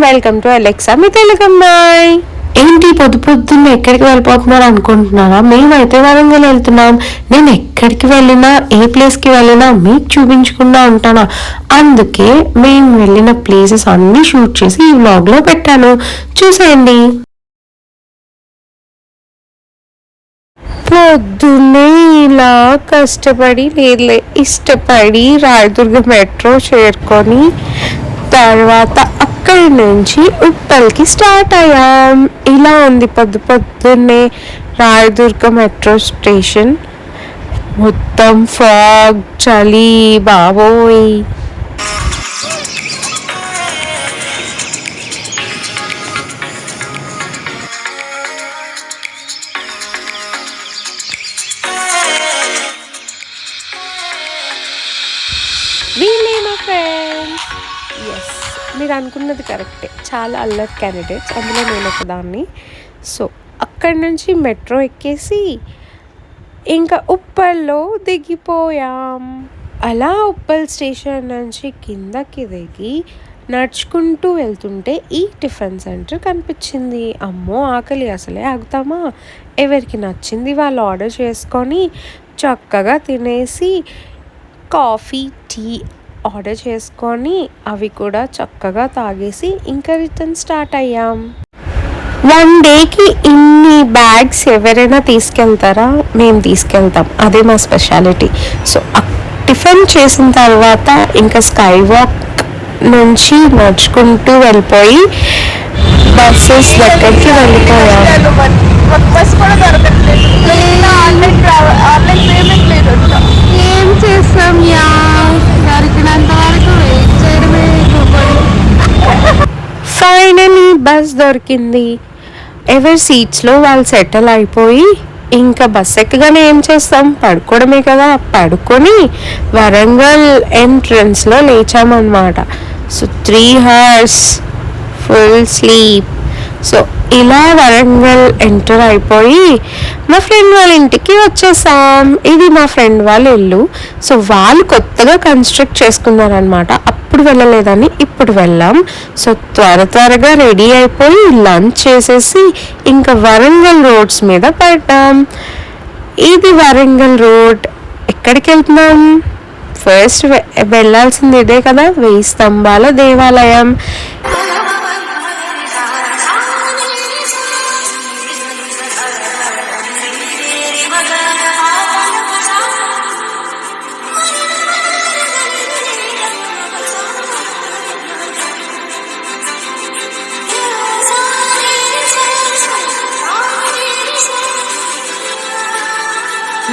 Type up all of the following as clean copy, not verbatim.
Welcome to Alexa మీ తెలుగు అమ్మాయి. ఏంటి పొద్దున్న ఎక్కడికి వెళ్ళిపోతున్నారు అనుకుంటున్నారా? మేమైతే వరంగల్ వెళ్తున్నాం. నేను ఎక్కడికి వెళ్ళినా ఏ ప్లేస్కి వెళ్ళినా మీకు చూపించకుండా ఉంటానా, అందుకే మేము వెళ్ళిన ప్లేసెస్ అన్ని షూట్ చేసి ఈ వ్లాగ్లో పెట్టాను, చూసేయండి. పొద్దున్నే ఇలా కష్టపడి లేదులే ఇష్టపడి రాయదుర్గ మెట్రో చేరుకొని తర్వాత అక్కడి నుంచి ఉప్పల్కి స్టార్ట్ అయ్యాం. ఇలా ఉంది పొద్దున్నే రాయదుర్గ మెట్రో స్టేషన్. మొత్తం ఫాగ్, చలి బాబోయ్. వీళ్ళే మా ఫ్రెండ్స్. ఎస్, మీరు అనుకున్నది కరెక్టే, చాలా అల్లరి క్యాండిడేట్స్, అందులో నేను ఒకదాన్ని. సో అక్కడి నుంచి మెట్రో ఎక్కేసి ఇంకా ఉప్పల్లో దిగిపోయాం. అలా ఉప్పల్ స్టేషన్ నుంచి కిందకి దిగి నడుచుకుంటూ వెళ్తుంటే ఈ టిఫిన్ సెంటర్ కనిపించింది. అమ్మో ఆకలి, అసలే ఆగుతామా? ఎవరికి నచ్చింది వాళ్ళు ఆర్డర్ చేసుకొని చక్కగా తినేసి కాఫీ, టీ ఆర్డర్ చేసుకొని అవి కూడా చక్కగా తాగేసి ఇంకా రిటర్న్ స్టార్ట్ అయ్యాం. 1 డేకి ఇన్ని బ్యాగ్స్ ఎవరైనా తీసుకెళ్తారా? మేము తీసుకెళ్తాం, అదే మా స్పెషాలిటీ. సో టిఫిన్ చేసిన తర్వాత ఇంకా స్కై వాక్ నుంచి నడుచుకుంటూ వెళ్ళిపోయి బస్సెస్ దగ్గరికి వెళ్ళిపోయాం. ఏం చేస్తాం యా, దొరికినంత వరకు వెయిట్ చేయడమే. ఫైనలీ బస్ దొరికింది. ఎవరి సీట్స్లో వాళ్ళు సెటిల్ అయిపోయి ఇంకా బస్ ఎక్కగానే ఏం చేస్తాం, పడుకోవడమే కదా. పడుకొని వరంగల్ ఎంట్రన్స్లో లేచామన్నమాట. So 3 hours full sleep. So ఇలా వరంగల్ ఎంటర్ అయిపోయి మా ఫ్రెండ్ వాళ్ళ ఇంటికి వచ్చేసాం. ఇది మా ఫ్రెండ్ వాళ్ళ ఇల్లు. సో వాళ్ళు కొత్తగా కన్స్ట్రక్ట్ చేసుకున్నారనమాట, అప్పుడు వెళ్ళలేదని ఇప్పుడు వెళ్ళాం. సో త్వరగా రెడీ అయిపోయి లంచ్ చేసేసి ఇంకా వరంగల్ రోడ్స్ మీద పడ్డాం. ఇది వరంగల్ రోడ్. ఎక్కడికి వెళ్తున్నాం? ఫస్ట్ వెళ్ళాల్సింది ఇదే కదా, 1000 స్తంభాల దేవాలయం.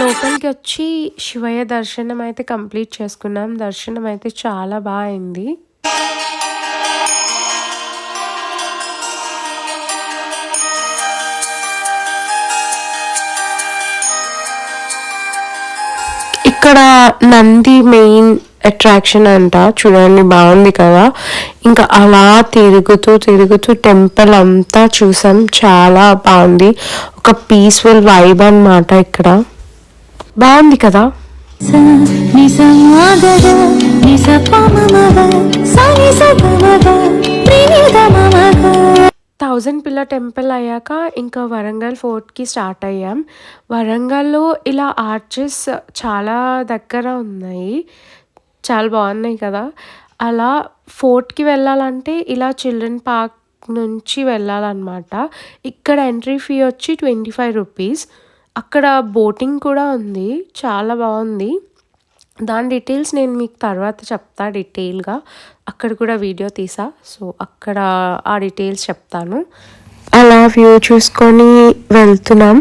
లోపలికి వచ్చి శివయ్య దర్శనం అయితే కంప్లీట్ చేసుకున్నాం. దర్శనం అయితే చాలా బాగా అయింది. ఇక్కడ నంది మెయిన్ అట్రాక్షన్ అంట, చూడండి బాగుంది కదా. ఇంకా అలా తిరుగుతూ టెంపుల్ అంతా చూసాం, చాలా బాగుంది. ఒక పీస్ఫుల్ వైబ్ అన్నమాట, ఇక్కడ బాగుంది కదా. 1000 పిల్లర్ టెంపుల్ అయ్యాక ఇంకా వరంగల్ ఫోర్ట్కి స్టార్ట్ అయ్యాం. వరంగల్లో ఇలా ఆర్చెస్ చాలా దగ్గర ఉన్నాయి, చాలా బాగున్నాయి కదా. అలా ఫోర్ట్కి వెళ్ళాలంటే ఇలా చిల్డ్రన్ పార్క్ నుంచి వెళ్ళాలన్నమాట. ఇక్కడ ఎంట్రీ ఫీ వచ్చి 25 రూపీస్. అక్కడ బోటింగ్ కూడా ఉంది, చాలా బాగుంది. దాని డీటెయిల్స్ నేను మీకు తర్వాత చెప్తా డీటెయిల్గా. అక్కడ కూడా వీడియో తీసా, సో అక్కడ ఆ డీటెయిల్స్ చెప్తాను. అలా వ్యూ చూసుకొని వెళ్తున్నాం.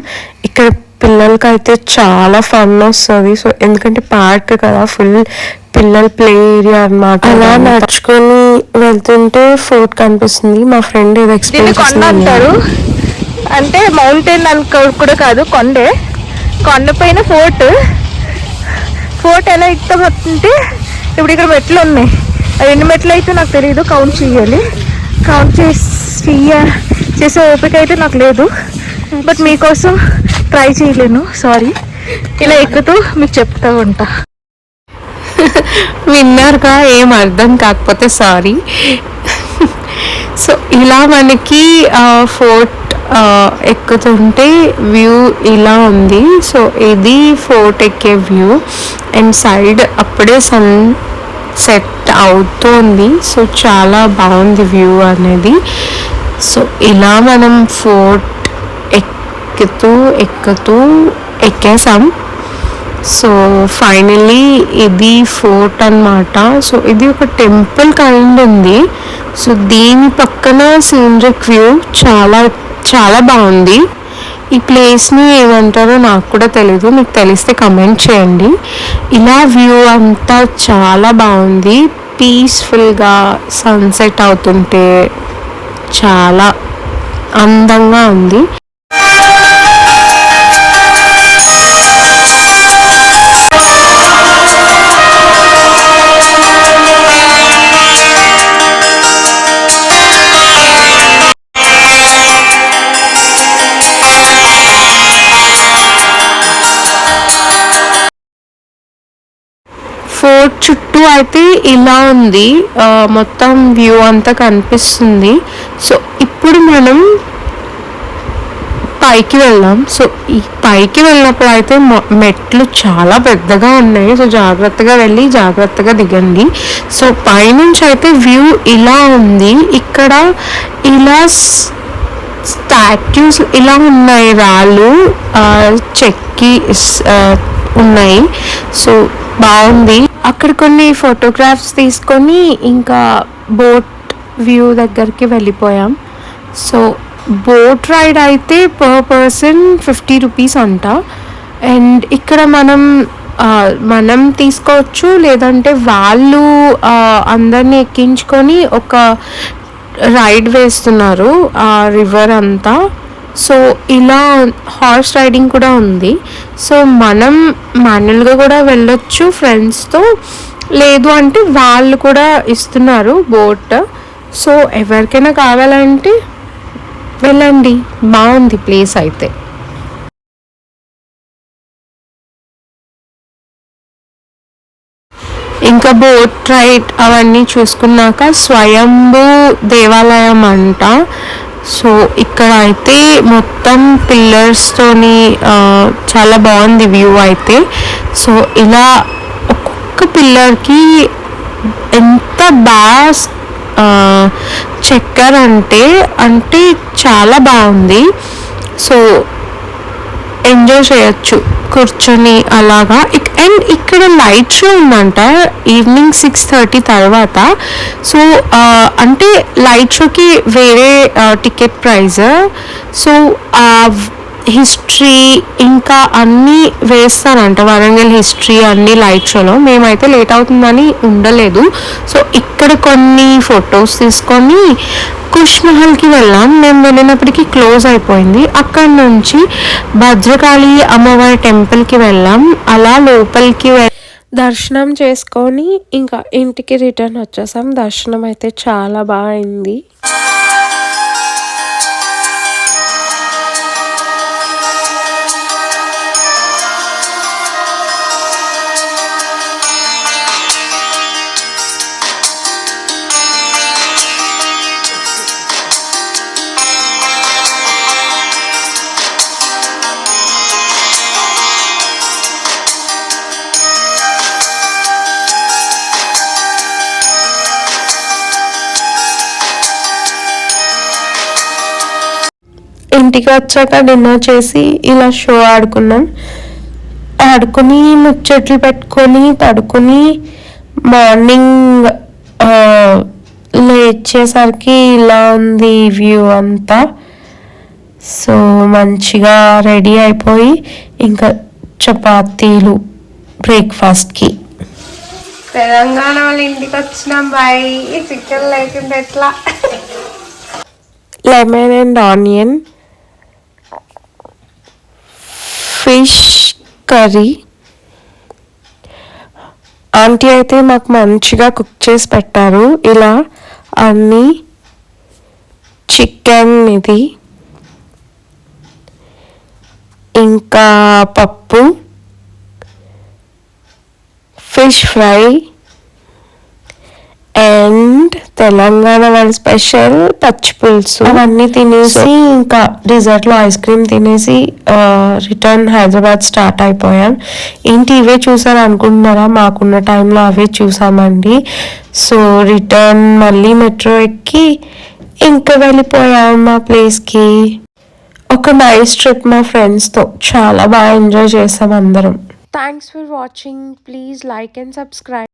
ఇక్కడ పిల్లలకైతే చాలా ఫన్ వస్తుంది. సో ఎందుకంటే పార్క్ కదా, ఫుల్ పిల్లల ప్లే ఏరియా అన్నమాట. అలా నడుచుకొని వెళ్తుంటే ఫోర్ట్ కనిపిస్తుంది. మా ఫ్రెండ్ ఏదో ఎక్స్ప్లెయిన్ చేస్తున్నారు. అంటే మౌంటైన్ కూడా కాదు, కొండపైన ఫోర్ట్ ఎలా ఎక్కుతామంటే ఇప్పుడు ఇక్కడ మెట్లు ఉన్నాయి. అది ఎన్ని మెట్లు అయితే నాకు తెలియదు, కౌంట్ చేసే ఓపిక అయితే నాకు లేదు. బట్ మీకోసం ట్రై చేయలేను, సారీ. ఇలా ఎక్కుతూ మీకు చెప్తా ఉంటా. విన్నర్గా ఏం అర్థం కాకపోతే సారీ. సో ఇలా మనకి ఫోర్ట్ ఎక్కుతుంటే వ్యూ ఇలా ఉంది. సో ఇది ఫోర్ట్ ఎక్కే వ్యూ అండ్ సైడ్ అప్పుడే సన్ సెట్ అవుతోంది. సో చాలా బాగుంది వ్యూ అనేది. సో ఇలా మనం ఫోర్ట్ ఎక్కుతూ ఎక్కేసాం. సో ఫైనలీ ఇది ఫోర్ట్ అన్నమాట. సో ఇది ఒక టెంపుల్ కైండ్ ఉంది. సో దీని పక్కన సీనరిక్ వ్యూ చాలా చాలా బాగుంది. ఈ ప్లేస్ని ఏమంటారో నాకు కూడా తెలీదు, మీకు తెలిస్తే కమెంట్ చేయండి. ఇలా వ్యూ అంతా చాలా బాగుంది. పీస్ఫుల్గా సన్సెట్ అవుతుంటే చాలా అందంగా ఉంది. ఫోర్ట్ చుట్టూ అయితే ఇలా ఉంది, మొత్తం వ్యూ అంతా కనిపిస్తుంది. సో ఇప్పుడు మనం పైకి వెళ్దాం. సో ఈ పైకి వెళ్ళినప్పుడు అయితే మెట్లు చాలా పెద్దగా ఉన్నాయి. సో జాగ్రత్తగా వెళ్ళి జాగ్రత్తగా దిగండి. సో పైనుంచి అయితే వ్యూ ఇలా ఉంది. ఇక్కడ ఇలా స్టాట్యూస్ ఇలా ఉన్నాయి, రాళ్ళు చెక్కి ఉన్నాయి. సో బాగుంది. అక్కడ కొన్ని ఫోటోగ్రాఫ్స్ తీసుకొని ఇంకా బోట్ వ్యూ దగ్గరికి వెళ్ళిపోయాం. సో బోట్ రైడ్ అయితే పర్ పర్సన్ 50 రూపీస్ అంట. అండ్ ఇక్కడ మనం తీసుకోవచ్చు, లేదంటే వాళ్ళు అందరినీ ఎక్కించుకొని ఒక రైడ్ వేస్తున్నారు ఆ రివర్ అంతా. సో ఇలా హార్స్ రైడింగ్ కూడా ఉంది. సో మనం మాన్యువల్గా కూడా వెళ్ళొచ్చు ఫ్రెండ్స్తో, లేదు అంటే వాళ్ళు కూడా ఇస్తున్నారు బోట్. సో ఎవరికైనా కావాలంటే వెళ్ళండి, బాగుంది ప్లేస్ అయితే. ఇంకా బోట్ రైడ్ అవన్నీ చూసుకున్నాక స్వయంభూ దేవాలయం అంట. సో ఇక్కడ అయితే మొత్తం పిల్లర్స్తోని చాలా బాగుంది వ్యూ అయితే. సో ఇలా ఒక్కొక్క పిల్లర్కి ఎంత బాగా చెక్కారంటే అంటే చాలా బాగుంది. సో ఎంజాయ్ చేయొచ్చు కూర్చొని అలాగా. అండ్ ఇక్కడ లైట్ షో ఉందంట ఈవినింగ్ 6:30 తర్వాత. సో అంటే లైట్ షోకి వేరే టికెట్ ప్రైస్. సో హిస్టరీ ఇంకా అన్నీ వేస్తారంట, వరంగల్ హిస్టరీ అన్నీ లైట్ షోలో. మేమైతే లేట్ అవుతుందని ఉండలేదు. సో ఇక్కడ కొన్ని ఫొటోస్ తీసుకొని కుష్మహల్కి వెళ్ళాం. మేము వెళ్ళినప్పటికీ క్లోజ్ అయిపోయింది. అక్కడ నుంచి భద్రకాళి అమ్మవారి టెంపుల్కి వెళ్ళాం. అలా లోపలికి దర్శనం చేసుకొని ఇంకా ఇంటికి రిటర్న్ వచ్చేసాం. దర్శనం అయితే చాలా బాగా అయింది. ఇంటికి వచ్చాక డిన్నర్ చేసి ఇలా షో ఆడుకుని ముచ్చట్లు పెట్టుకొని పడుకొని మార్నింగ్ లేచేసరికి ఇలా ఉంది వ్యూ అంతా. సో మంచిగా రెడీ అయిపోయి ఇంకా చపాతీలు బ్రేక్ఫాస్ట్కి. తెలంగాణ వాళ్ళ ఇంటికి వచ్చినాం బాయ్. చికెన్ లేకుండా ఎట్లా. Lemon and onion fish curry. Aunty అయితే మాకు మంచిగా కుక్ చేసి పెట్టారు. ఇలా అన్నీ చికెన్ ఇది, ఇంకా పప్పు, ఫిష్ ఫ్రై అండ్ తెలంగాణ వాళ్ళ స్పెషల్ పచ్చి పులుసు అవన్నీ తినేసి ఇంకా డిజర్ట్ లో ఐస్ క్రీమ్ తినేసి రిటర్న్ హైదరాబాద్ స్టార్ట్ అయిపోయాం. ఏంటి ఇవే చూసారు అనుకుంటున్నారా? మాకున్న టైంలో అవే చూసామండి. సో రిటర్న్ మళ్ళీ మెట్రో ఎక్కి ఇంకా వెళ్ళిపోయాం మా ప్లేస్కి. ఒక నైస్ ట్రిప్ మా ఫ్రెండ్స్తో, చాలా బాగా ఎంజాయ్ చేసాం అందరం. Thanks for watching. Please like and subscribe.